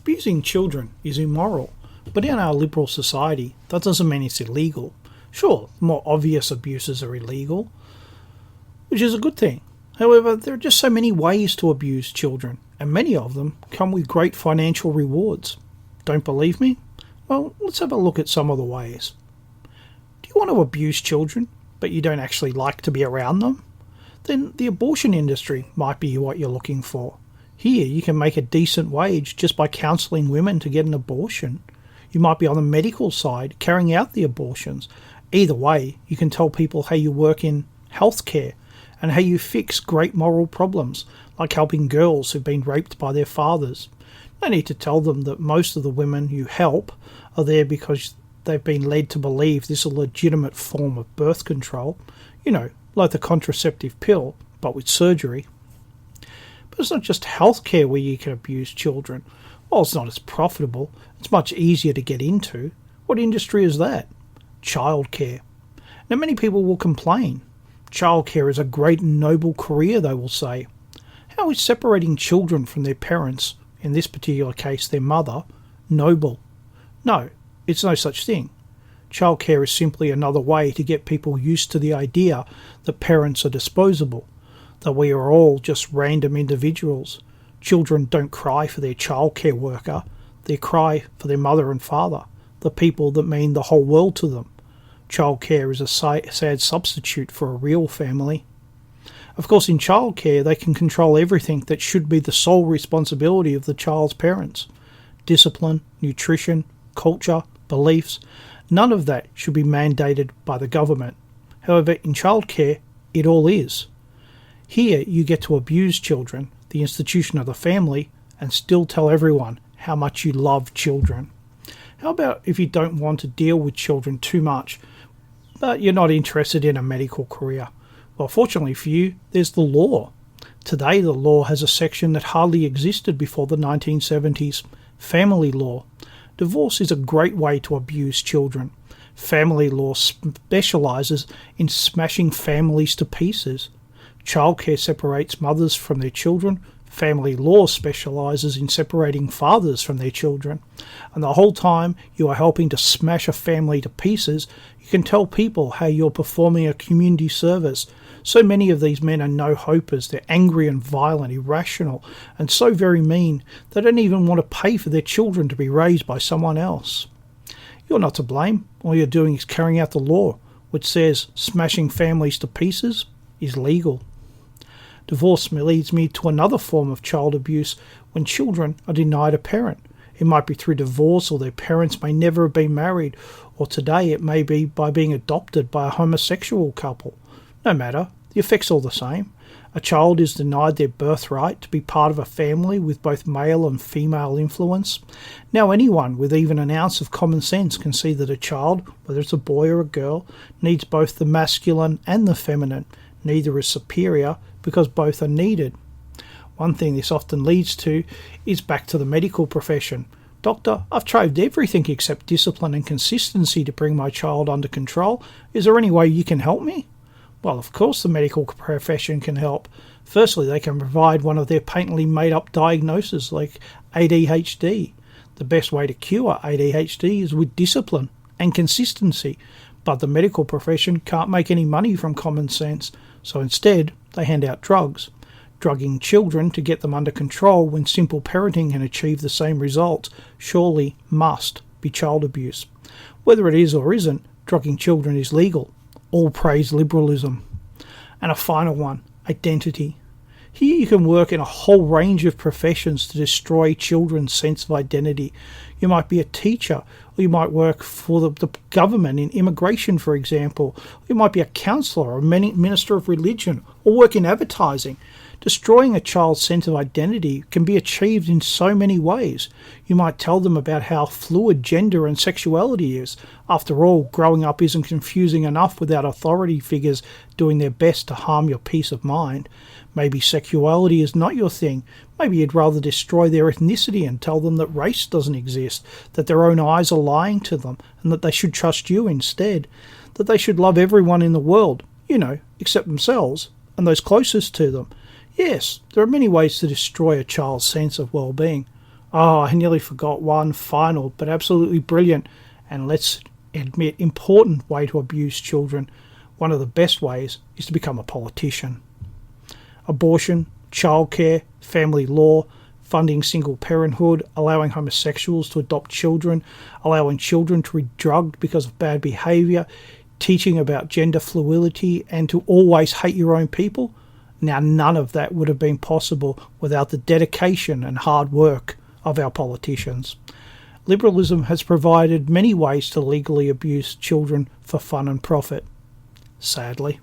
Abusing children is immoral, but in our liberal society, that doesn't mean it's illegal. Sure, more obvious abuses are illegal, which is a good thing. However, there are just so many ways to abuse children, and many of them come with great financial rewards. Don't believe me? Well, let's have a look at some of the ways. Do you want to abuse children, but you don't actually like to be around them? Then the abortion industry might be what you're looking for. Here, you can make a decent wage just by counselling women to get an abortion. You might be on the medical side, carrying out the abortions. Either way, you can tell people how you work in healthcare and how you fix great moral problems, like helping girls who've been raped by their fathers. No need to tell them that most of the women you help are there because they've been led to believe this is a legitimate form of birth control. You know, like the contraceptive pill, but with surgery. But it's not just healthcare where you can abuse children. While it's not as profitable, it's much easier to get into. What industry is that? Childcare. Now, many people will complain. Childcare is a great and noble career, they will say. How is separating children from their parents, in this particular case their mother, noble? No, it's no such thing. Childcare is simply another way to get people used to the idea that parents are disposable, that we are all just random individuals. Children don't cry for their childcare worker, they cry for their mother and father, the people that mean the whole world to them. Childcare is a sad substitute for a real family. Of course, in childcare, they can control everything that should be the sole responsibility of the child's parents. Discipline, nutrition, culture, beliefs, none of that should be mandated by the government. However, in childcare, it all is. Here, you get to abuse children, the institution of the family, and still tell everyone how much you love children. How about if you don't want to deal with children too much, but you're not interested in a medical career? Well, fortunately for you, there's the law. Today, the law has a section that hardly existed before the 1970s, family law. Divorce is a great way to abuse children. Family law specialises in smashing families to pieces. Childcare separates mothers from their children. Family law specialises in separating fathers from their children. And the whole time you are helping to smash a family to pieces, you can tell people how you're performing a community service. So many of these men are no-hopers. They're angry and violent, irrational, and so very mean they don't even want to pay for their children to be raised by someone else. You're not to blame. All you're doing is carrying out the law, which says smashing families to pieces is legal. Divorce leads me to another form of child abuse when children are denied a parent. It might be through divorce, or their parents may never have been married, or today it may be by being adopted by a homosexual couple. No matter, the effect's all the same. A child is denied their birthright to be part of a family with both male and female influence. Now anyone with even an ounce of common sense can see that a child, whether it's a boy or a girl, needs both the masculine and the feminine. Neither is superior because both are needed. One thing this often leads to is back to the medical profession. Doctor, I've tried everything except discipline and consistency to bring my child under control. Is there any way you can help me? Well, of course the medical profession can help. Firstly, they can provide one of their patently made-up diagnoses like ADHD. The best way to cure ADHD is with discipline and consistency, but the medical profession can't make any money from common sense, so instead they hand out drugs. Drugging children to get them under control when simple parenting can achieve the same results surely must be child abuse. Whether it is or isn't, drugging children is legal. All praise liberalism. And a final one, identity. Here you can work in a whole range of professions to destroy children's sense of identity. You might be a teacher, or you might work for the government in immigration, for example. You might be a counsellor or a minister of religion, or work in advertising. Destroying a child's sense of identity can be achieved in so many ways. You might tell them about how fluid gender and sexuality is. After all, growing up isn't confusing enough without authority figures doing their best to harm your peace of mind. Maybe sexuality is not your thing. Maybe you'd rather destroy their ethnicity and tell them that race doesn't exist, that their own eyes are lying to them, and that they should trust you instead, that they should love everyone in the world, except themselves and those closest to them. Yes, there are many ways to destroy a child's sense of well-being. Oh, I nearly forgot one final but absolutely brilliant and, let's admit, important way to abuse children. One of the best ways is to become a politician. Abortion, childcare, family law, funding single parenthood, allowing homosexuals to adopt children, allowing children to be drugged because of bad behaviour, teaching about gender fluidity, and to always hate your own people. Now, none of that would have been possible without the dedication and hard work of our politicians. Liberalism has provided many ways to legally abuse children for fun and profit, sadly.